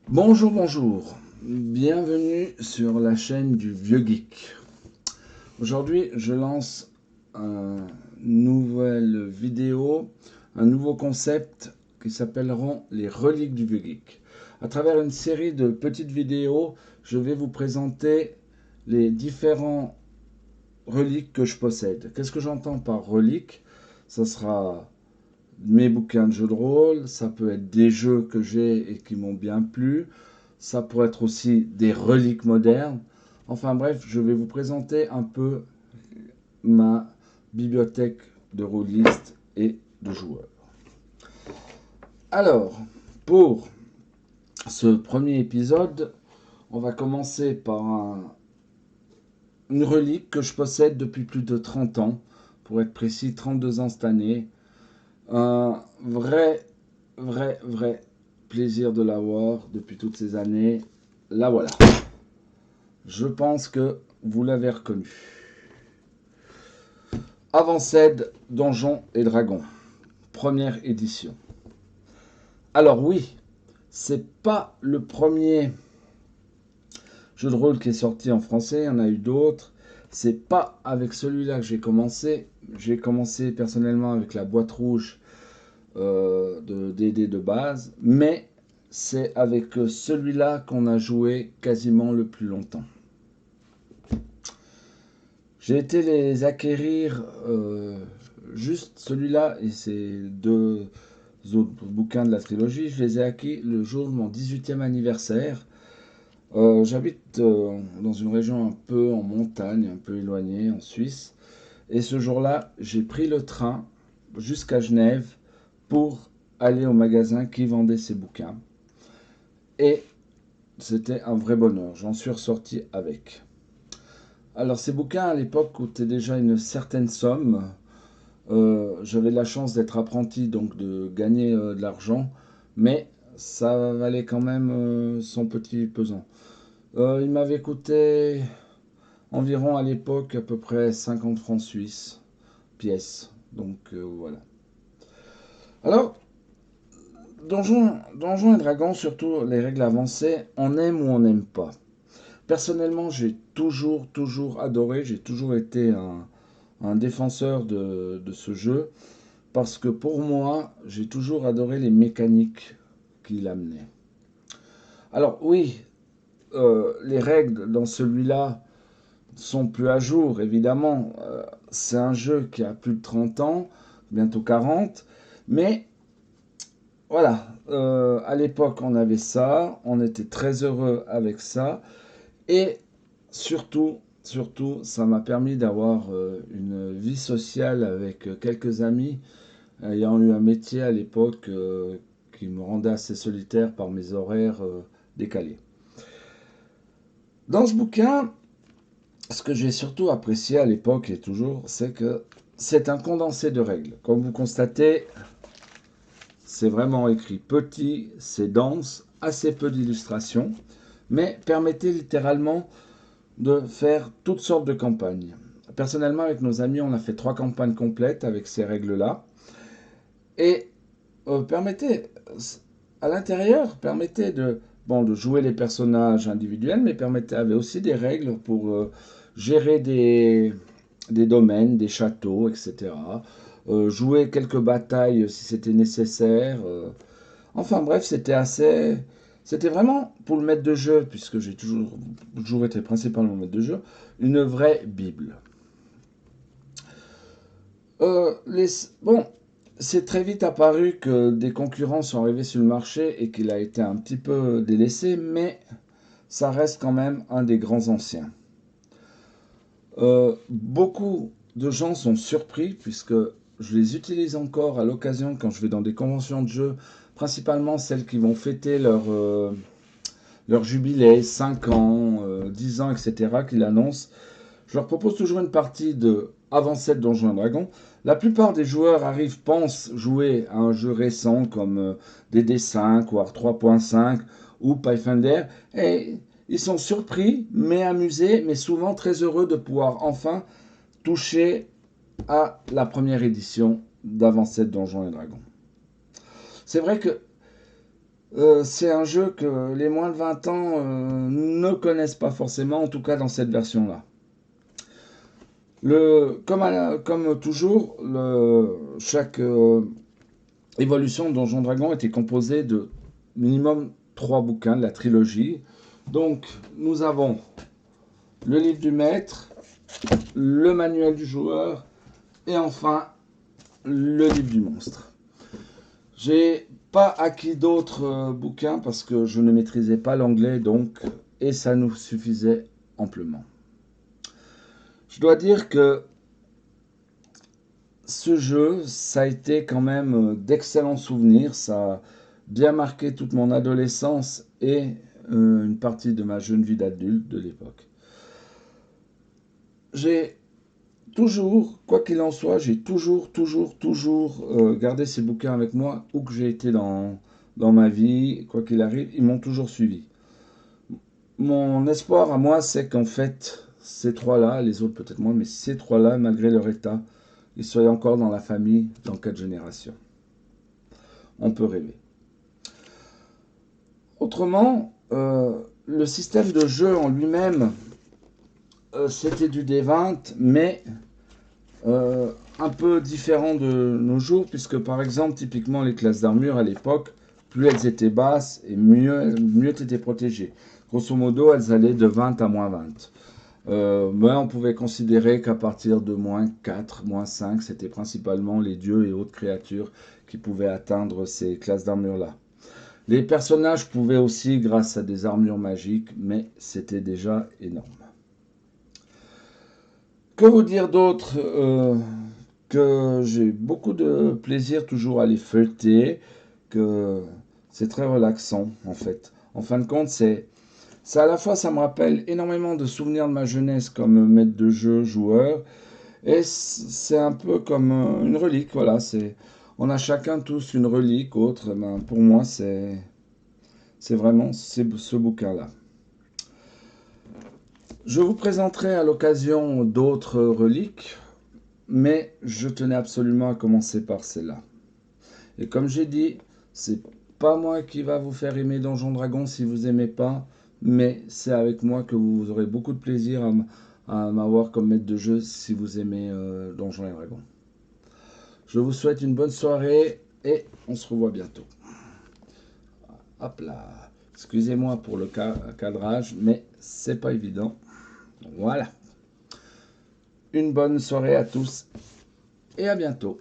Bonjour, bonjour. Bienvenue sur la chaîne du Vieux Geek. Aujourd'hui, je lance une nouvelle vidéo, un nouveau concept qui s'appelleront les reliques du Vieux Geek. À travers une série de petites vidéos, je vais vous présenter les différents reliques que je possède. Qu'est-ce que j'entends par reliques? Ça sera mes bouquins de jeux de rôle, ça peut être des jeux que j'ai et qui m'ont bien plu, ça pourrait être aussi des reliques modernes. Enfin bref, je vais vous présenter un peu ma bibliothèque de rôlistes et de joueurs. Alors, pour ce premier épisode, on va commencer par une relique que je possède depuis plus de 30 ans, pour être précis, 32 ans cette année. Un vrai plaisir de l'avoir depuis toutes ces années. La voilà. Je pense que vous l'avez reconnu. Avanced Donjons et Dragons, première édition. Alors oui, c'est pas le premier jeu de rôle qui est sorti en français, il y en a eu d'autres. C'est pas avec celui-là que j'ai commencé. J'ai commencé personnellement avec la boîte rouge de DD de base, mais c'est avec celui-là qu'on a joué quasiment le plus longtemps. J'ai été les acquérir juste celui-là et ces deux autres bouquins de la trilogie. Je les ai acquis le jour de mon 18e anniversaire. J'habite dans une région un peu en montagne, un peu éloignée, en Suisse. Et ce jour-là, j'ai pris le train jusqu'à Genève pour aller au magasin qui vendait ces bouquins. Et c'était un vrai bonheur. J'en suis ressorti avec. Alors ces bouquins à l'époque coûtaient déjà une certaine somme. J'avais la chance d'être apprenti, donc de gagner de l'argent. Mais ça valait quand même son petit pesant. Il m'avait coûté environ à l'époque à peu près 50 francs suisses pièce. Donc voilà. Alors, Donjons et Dragons, surtout les règles avancées, on aime ou on n'aime pas. Personnellement, j'ai toujours adoré, j'ai toujours été un défenseur de ce jeu, parce que pour moi, j'ai toujours adoré les mécaniques qu'il amenait. Alors oui, les règles dans celui-là sont plus à jour, évidemment. C'est un jeu qui a plus de 30 ans, bientôt 40, mais voilà, à l'époque on avait ça, on était très heureux avec ça, et surtout, ça m'a permis d'avoir une vie sociale avec quelques amis, ayant eu un métier à l'époque qui me rendait assez solitaire par mes horaires décalés. Dans ce bouquin, ce que j'ai surtout apprécié à l'époque et toujours, c'est que c'est un condensé de règles. Comme vous constatez, c'est vraiment écrit petit, c'est dense, assez peu d'illustrations, mais permettait littéralement de faire toutes sortes de campagnes. Personnellement, avec nos amis, on a fait 3 campagnes complètes avec ces règles-là. Et permettait, à l'intérieur, permettait de jouer les personnages individuels, mais avait aussi des règles pour gérer des domaines, des châteaux, etc. Jouer quelques batailles si c'était nécessaire. Enfin bref, c'était vraiment pour le maître de jeu, puisque j'ai toujours été principalement maître de jeu, une vraie Bible. Les, bon, c'est très vite apparu que des concurrents sont arrivés sur le marché et qu'il a été un petit peu délaissé, mais ça reste quand même un des grands anciens. Beaucoup de gens sont surpris puisque je les utilise encore à l'occasion quand je vais dans des conventions de jeux, principalement celles qui vont fêter leur jubilé, 5 ans, 10 ans, etc., qu'ils annoncent. Je leur propose toujours une partie de Avanced Donjons et Dragons. La plupart des joueurs pensent jouer à un jeu récent comme DD5 ou R3.5 ou Pathfinder et ils sont surpris, mais amusés, mais souvent très heureux de pouvoir enfin toucher à la première édition d'Avanced Donjons et Dragons. C'est vrai que C'est un jeu que les moins de 20 ans ne connaissent pas forcément, en tout cas dans cette version-là. Comme toujours, chaque évolution de Donjon Dragon était composée de minimum 3 bouquins de la trilogie. Donc, nous avons le livre du maître, le manuel du joueur et enfin le livre du monstre. J'ai pas acquis d'autres bouquins parce que je ne maîtrisais pas l'anglais donc et ça nous suffisait amplement. Je dois dire que ce jeu, ça a été quand même d'excellents souvenirs. Ça a bien marqué toute mon adolescence et une partie de ma jeune vie d'adulte de l'époque. J'ai toujours, quoi qu'il en soit, j'ai toujours gardé ces bouquins avec moi où que j'ai été dans ma vie, quoi qu'il arrive, ils m'ont toujours suivi. Mon espoir à moi, c'est qu'en fait, ces trois-là, les autres peut-être moins, mais ces trois-là, malgré leur état, ils soient encore dans la famille dans 4 générations. On peut rêver. Autrement, le système de jeu en lui-même, c'était du D20, mais un peu différent de nos jours, puisque par exemple, typiquement les classes d'armure à l'époque, plus elles étaient basses et mieux tu étais protégé. Grosso modo, elles allaient de 20 à moins 20. Mais on pouvait considérer qu'à partir de moins 4, moins 5, c'était principalement les dieux et autres créatures qui pouvaient atteindre ces classes d'armure-là. Les personnages pouvaient aussi grâce à des armures magiques, mais c'était déjà énorme. Que vous dire d'autre que j'ai beaucoup de plaisir toujours à les feuilleter, que c'est très relaxant en fait. En fin de compte, c'est à la fois, ça me rappelle énormément de souvenirs de ma jeunesse comme maître de jeu, joueur, et c'est un peu comme une relique, voilà. On a chacun tous une relique, autre. Ben, pour moi, c'est vraiment ce bouquin-là. Je vous présenterai à l'occasion d'autres reliques, mais je tenais absolument à commencer par celle-là. Et comme j'ai dit, c'est pas moi qui va vous faire aimer Donjon Dragon si vous aimez pas, mais c'est avec moi que vous aurez beaucoup de plaisir à m'avoir comme maître de jeu si vous aimez Donjon et Dragon. Je vous souhaite une bonne soirée et on se revoit bientôt. Hop là. Excusez-moi pour le cadrage, mais c'est pas évident. Voilà. Une bonne soirée à tous et à bientôt.